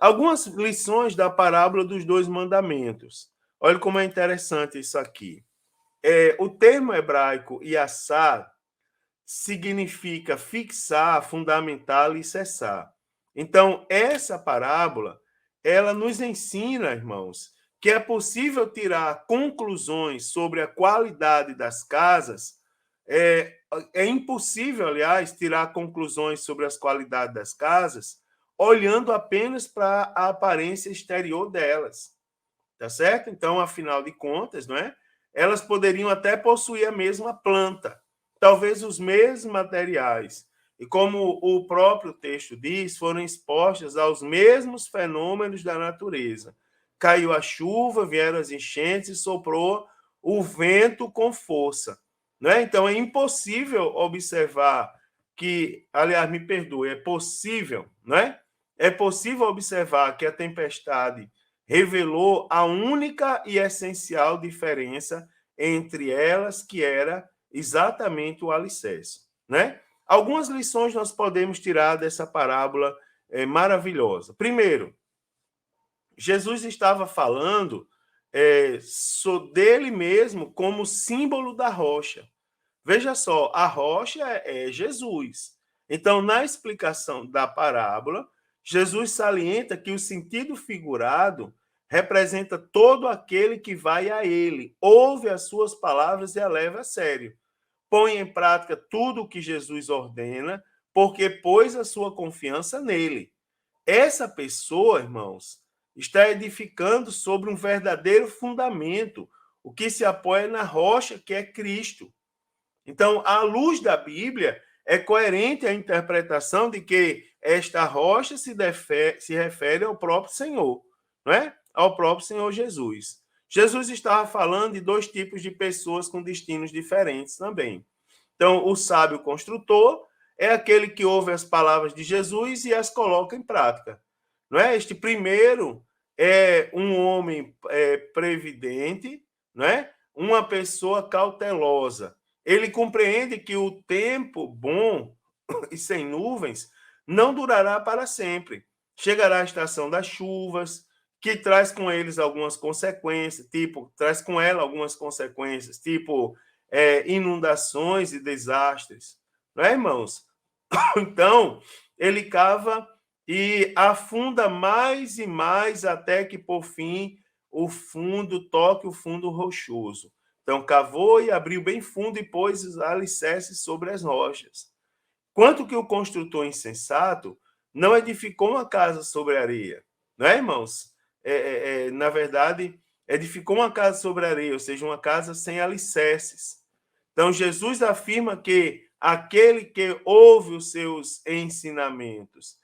Algumas lições da parábola dos dois mandamentos. Olha como é interessante isso aqui. O termo hebraico yassar significa fixar, fundamentar, alicerçar. Então, essa parábola, ela nos ensina, irmãos, que é possível tirar conclusões sobre a qualidade das casas. É impossível, aliás, tirar conclusões sobre as qualidades das casas olhando apenas para a aparência exterior delas, tá certo? Então, afinal de contas, não é? Elas poderiam até possuir a mesma planta, talvez os mesmos materiais, e como o próprio texto diz, foram expostas aos mesmos fenômenos da natureza. Caiu a chuva, vieram as enchentes e soprou o vento com força. Né? Então, é impossível observar que, aliás, me perdoe, é possível, né? É possível observar que a tempestade revelou a única e essencial diferença entre elas, que era exatamente o alicerce, né? Algumas lições nós podemos tirar dessa parábola maravilhosa. Primeiro, Jesus estava falando dele mesmo como símbolo da rocha. Veja só, a rocha é Jesus. Então, na explicação da parábola, Jesus salienta que o sentido figurado representa todo aquele que vai a ele, ouve as suas palavras e a leva a sério. Põe em prática tudo o que Jesus ordena, porque pôs a sua confiança nele. Essa pessoa, irmãos, está edificando sobre um verdadeiro fundamento, o que se apoia na rocha que é Cristo. Então, à luz da Bíblia, é coerente a interpretação de que esta rocha se refere ao próprio Senhor, não é? Ao próprio Senhor Jesus. Jesus estava falando de dois tipos de pessoas com destinos diferentes também. Então, o sábio construtor é aquele que ouve as palavras de Jesus e as coloca em prática. Não é? Este primeiro é um homem previdente, não é? Uma pessoa cautelosa. Ele compreende que o tempo bom e sem nuvens não durará para sempre. Chegará a estação das chuvas, que traz com eles algumas consequências, traz com ela algumas consequências, inundações e desastres, não é, irmãos? Então, ele cava e afunda mais e mais até que, por fim, o fundo toque o fundo rochoso. Então, cavou e abriu bem fundo e pôs os alicerces sobre as rochas. Quanto que o construtor insensato não edificou uma casa sobre areia, não é, irmãos? Na verdade, edificou uma casa sobre areia, ou seja, uma casa sem alicerces. Então, Jesus afirma que aquele que ouve os seus ensinamentos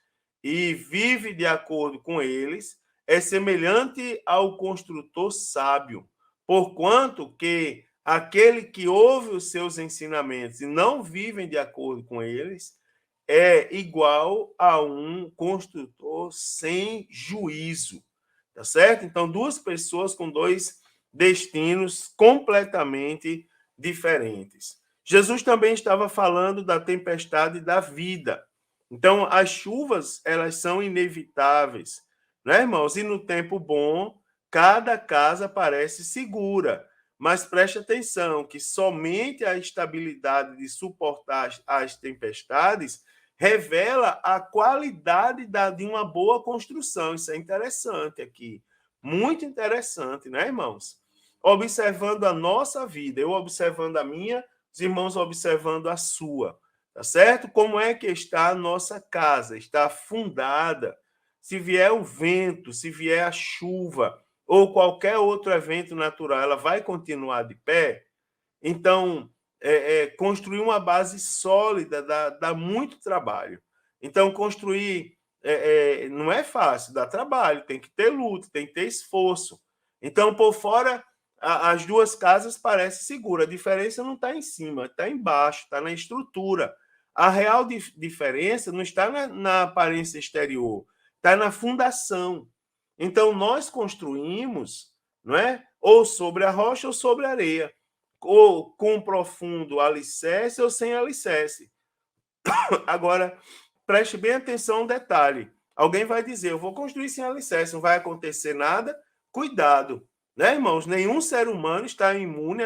e vive de acordo com eles é semelhante ao construtor sábio, porquanto que aquele que ouve os seus ensinamentos e não vive de acordo com eles é igual a um construtor sem juízo, tá certo? Então, duas pessoas com dois destinos completamente diferentes. Jesus também estava falando da tempestade da vida. Então, as chuvas, elas são inevitáveis, né, irmãos? E no tempo bom, cada casa parece segura, mas preste atenção que somente a estabilidade de suportar as tempestades revela a qualidade de uma boa construção. Isso é interessante aqui. Muito interessante, né, irmãos? Observando a nossa vida, eu observando a minha, os irmãos observando a sua, tá certo? Como é que está a nossa casa? Está fundada? Se vier o vento, se vier a chuva ou qualquer outro evento natural, ela vai continuar de pé? Então, construir uma base sólida dá muito trabalho. Então, construir não é fácil, dá trabalho, tem que ter luta, tem que ter esforço. Então, por fora, as duas casas parecem seguras, a diferença não está em cima, está embaixo, está na estrutura. A real diferença não está na aparência exterior, está na fundação. Então, nós construímos, não é? Ou sobre a rocha ou sobre a areia, ou com profundo alicerce ou sem alicerce. Agora, preste bem atenção a um detalhe. Alguém vai dizer, eu vou construir sem alicerce, não vai acontecer nada. Cuidado, né, irmãos? Nenhum ser humano está imune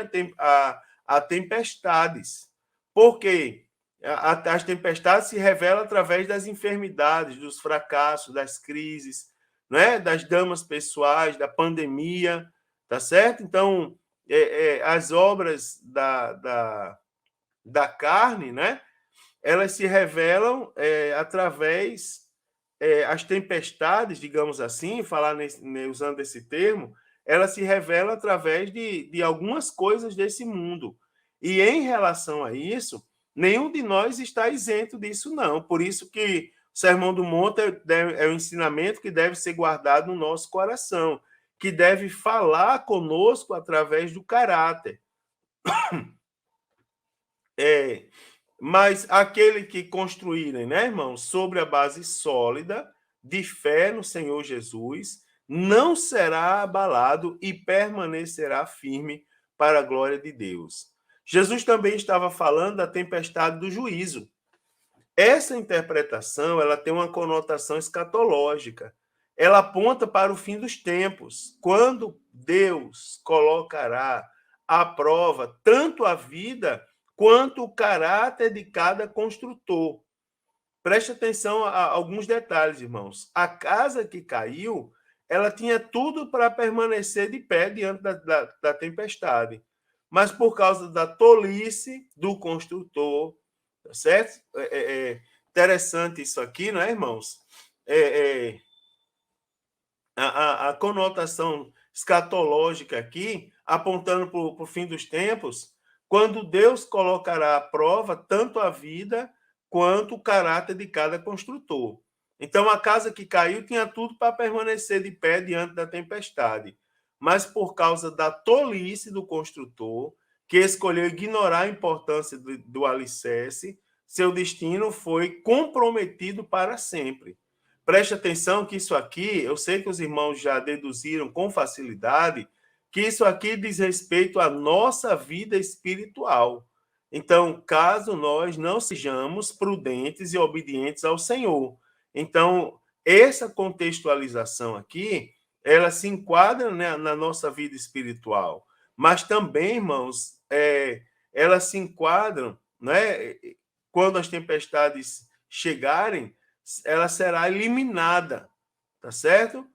a tempestades. Por quê? As tempestades se revelam através das enfermidades, dos fracassos, das crises, né? Das damas pessoais, da pandemia, tá certo? Então, as obras da carne, né? Elas se revelam através as tempestades, digamos assim, usando esse termo, elas se revelam através de algumas coisas desse mundo. E em relação a isso, nenhum de nós está isento disso, não. Por isso que o Sermão do Monte é um ensinamento que deve ser guardado no nosso coração, que deve falar conosco através do caráter. Mas aquele que construírem, né, irmãos, sobre a base sólida de fé no Senhor Jesus, não será abalado e permanecerá firme para a glória de Deus. Jesus também estava falando da tempestade do juízo. Essa interpretação, ela tem uma conotação escatológica. Ela aponta para o fim dos tempos, quando Deus colocará à prova tanto a vida quanto o caráter de cada construtor. Preste atenção a alguns detalhes, irmãos. A casa que caiu, ela tinha tudo para permanecer de pé diante da tempestade. Mas por causa da tolice do construtor, tá certo? Interessante isso aqui, não é, irmãos? A conotação escatológica aqui, apontando para o fim dos tempos, quando Deus colocará à prova tanto a vida quanto o caráter de cada construtor. Então, a casa que caiu tinha tudo para permanecer de pé diante da tempestade, mas por causa da tolice do construtor, que escolheu ignorar a importância do alicerce, seu destino foi comprometido para sempre. Preste atenção que isso aqui, eu sei que os irmãos já deduziram com facilidade, que isso aqui diz respeito à nossa vida espiritual. Então, caso nós não sejamos prudentes e obedientes ao Senhor. Então, essa contextualização aqui, ela se enquadra, né, na nossa vida espiritual, mas também, irmãos, elas se enquadram, né, quando as tempestades chegarem, ela será eliminada, tá certo?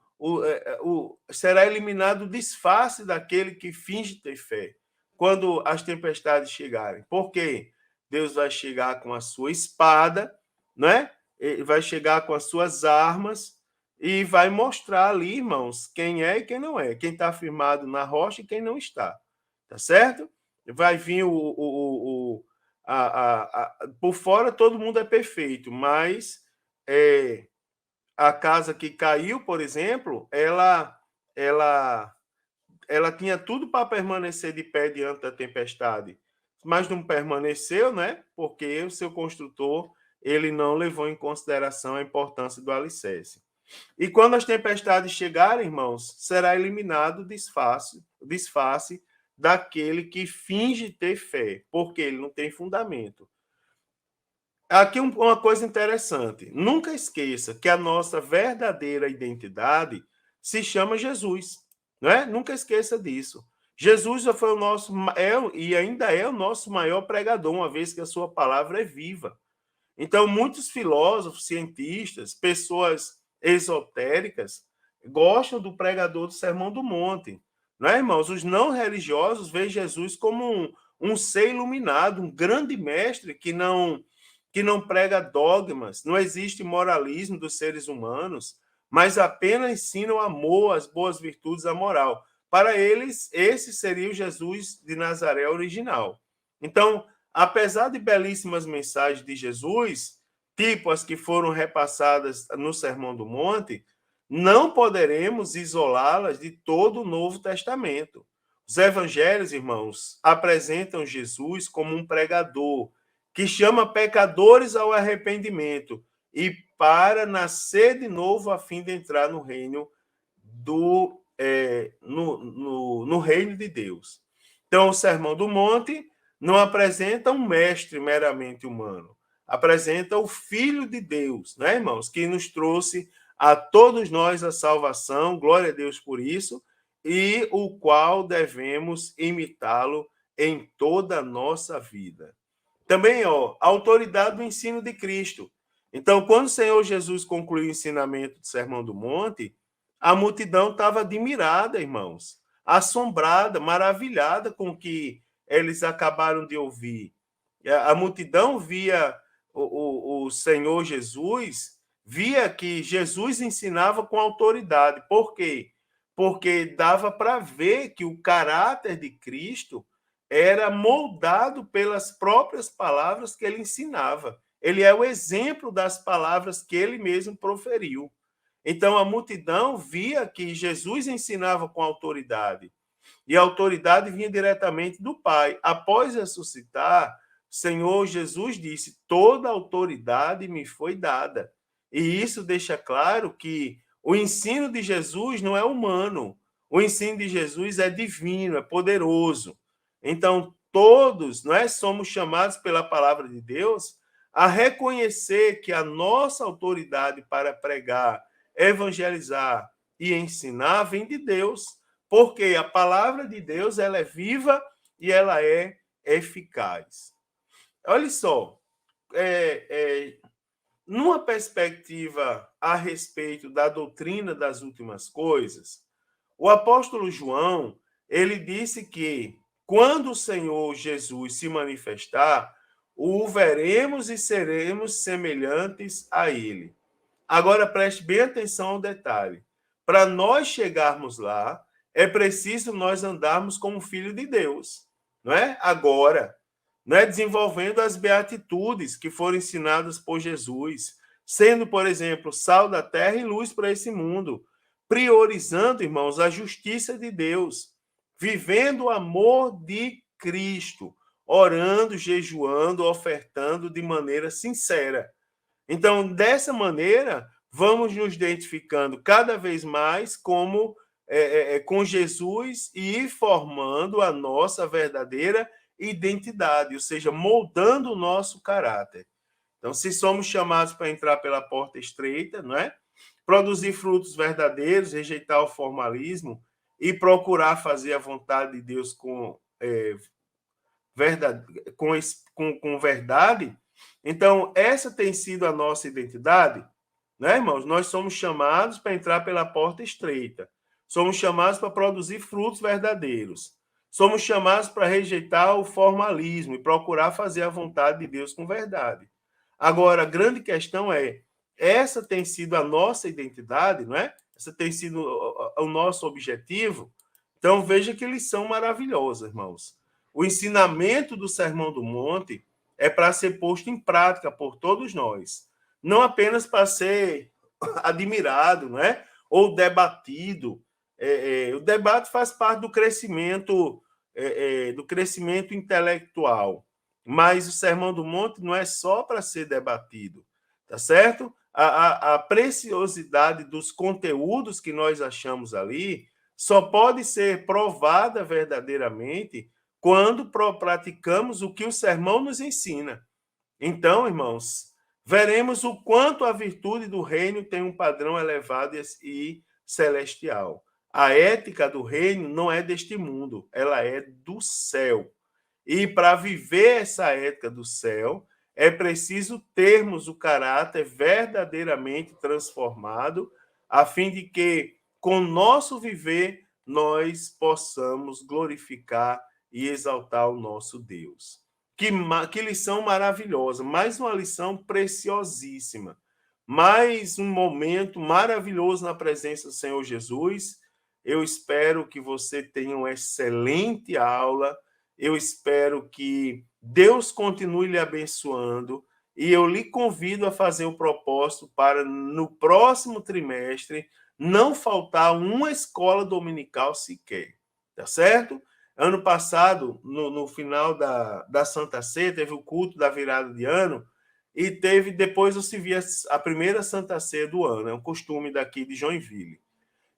Será eliminado o disfarce daquele que finge ter fé quando as tempestades chegarem. Por quê? Deus vai chegar com a sua espada, né? Ele vai chegar com as suas armas e vai mostrar ali, irmãos, quem é e quem não é, quem está firmado na rocha e quem não está, tá certo? Vai vir por fora todo mundo é perfeito, mas a casa que caiu, por exemplo, ela tinha tudo para permanecer de pé diante da tempestade, mas não permaneceu, né? Porque o seu construtor ele não levou em consideração a importância do alicerce. E quando as tempestades chegarem, irmãos, será eliminado o disfarce daquele que finge ter fé, porque ele não tem fundamento. Aqui uma coisa interessante. Nunca esqueça que a nossa verdadeira identidade se chama Jesus, não é? Nunca esqueça disso. Jesus já foi o nosso e ainda é o nosso maior pregador, uma vez que a sua palavra é viva. Então, muitos filósofos, cientistas, pessoas esotéricas gostam do pregador do Sermão do Monte, não é, irmãos? Os não religiosos veem Jesus como um ser iluminado, um grande mestre que não prega dogmas, não existe moralismo dos seres humanos, mas apenas ensina o amor, as boas virtudes, a moral. Para eles, esse seria o Jesus de Nazaré original. Então, apesar de belíssimas mensagens de Jesus, tipo as que foram repassadas no Sermão do Monte, não poderemos isolá-las de todo o Novo Testamento. Os evangelhos, irmãos, apresentam Jesus como um pregador que chama pecadores ao arrependimento e para nascer de novo a fim de entrar no reino no reino de Deus. Então, o Sermão do Monte não apresenta um mestre meramente humano, apresenta o Filho de Deus, né, irmãos, que nos trouxe a todos nós a salvação, glória a Deus por isso, e o qual devemos imitá-lo em toda a nossa vida. Também, a autoridade do ensino de Cristo. Então, quando o Senhor Jesus concluiu o ensinamento do Sermão do Monte, a multidão estava admirada, irmãos, assombrada, maravilhada com o que eles acabaram de ouvir. A multidão via o Senhor Jesus, via que Jesus ensinava com autoridade. Por quê? Porque dava para ver que o caráter de Cristo era moldado pelas próprias palavras que ele ensinava. Ele é o exemplo das palavras que ele mesmo proferiu. Então a multidão via que Jesus ensinava com autoridade. E a autoridade vinha diretamente do Pai. Após ressuscitar, o Senhor Jesus disse: toda autoridade me foi dada. E isso deixa claro que o ensino de Jesus não é humano. O ensino de Jesus é divino, é poderoso. Então, todos nós somos chamados pela palavra de Deus a reconhecer que a nossa autoridade para pregar, evangelizar e ensinar vem de Deus, porque a palavra de Deus ela é viva e ela é eficaz. Olha só, numa perspectiva a respeito da doutrina das últimas coisas, o apóstolo João ele disse que quando o Senhor Jesus se manifestar, o veremos e seremos semelhantes a ele. Agora preste bem atenção ao detalhe. Para nós chegarmos lá, é preciso nós andarmos como filho de Deus, não é? Agora, né? Desenvolvendo as beatitudes que foram ensinadas por Jesus, sendo, por exemplo, sal da terra e luz para esse mundo, priorizando, irmãos, a justiça de Deus, vivendo o amor de Cristo, orando, jejuando, ofertando de maneira sincera. Então, dessa maneira, vamos nos identificando cada vez mais como com Jesus e formando a nossa verdadeira identidade, ou seja, moldando o nosso caráter. Então, se somos chamados para entrar pela porta estreita, não é? Produzir frutos verdadeiros, rejeitar o formalismo e procurar fazer a vontade de Deus verdade, com verdade. Então, essa tem sido a nossa identidade, né, irmãos? Nós somos chamados para entrar pela porta estreita. Somos chamados para produzir frutos verdadeiros. Somos chamados para rejeitar o formalismo e procurar fazer a vontade de Deus com verdade. Agora, a grande questão é: essa tem sido a nossa identidade, não é? Essa tem sido o nosso objetivo? Então, veja que lição maravilhosa, irmãos. O ensinamento do Sermão do Monte é para ser posto em prática por todos nós, não apenas para ser admirado, não é? Ou debatido. O debate faz parte do crescimento intelectual, mas o Sermão do Monte não é só para ser debatido, tá certo? A preciosidade dos conteúdos que nós achamos ali só pode ser provada verdadeiramente quando praticamos o que o sermão nos ensina. Então, irmãos, veremos o quanto a virtude do reino tem um padrão elevado e celestial. A ética do reino não é deste mundo, ela é do céu. E para viver essa ética do céu, é preciso termos o caráter verdadeiramente transformado, a fim de que, com o nosso viver, nós possamos glorificar e exaltar o nosso Deus. Que lição maravilhosa, mais uma lição preciosíssima, mais um momento maravilhoso na presença do Senhor Jesus. Eu espero que você tenha uma excelente aula. Eu espero que Deus continue lhe abençoando e eu lhe convido a fazer o propósito para, no próximo trimestre, não faltar uma escola dominical sequer, tá certo? Ano passado, no final da Santa Ceia, teve o culto da virada de ano e teve, depois se via a primeira Santa Ceia do ano, é um costume daqui de Joinville.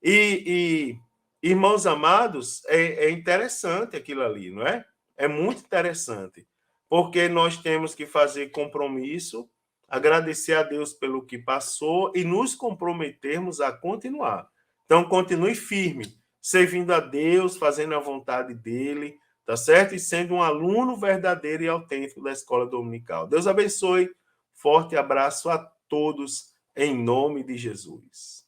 E irmãos amados, é interessante aquilo ali, não é? É muito interessante, porque nós temos que fazer compromisso, agradecer a Deus pelo que passou e nos comprometermos a continuar. Então, continue firme, servindo a Deus, fazendo a vontade dele, tá certo? E sendo um aluno verdadeiro e autêntico da escola dominical. Deus abençoe. Forte abraço a todos, em nome de Jesus.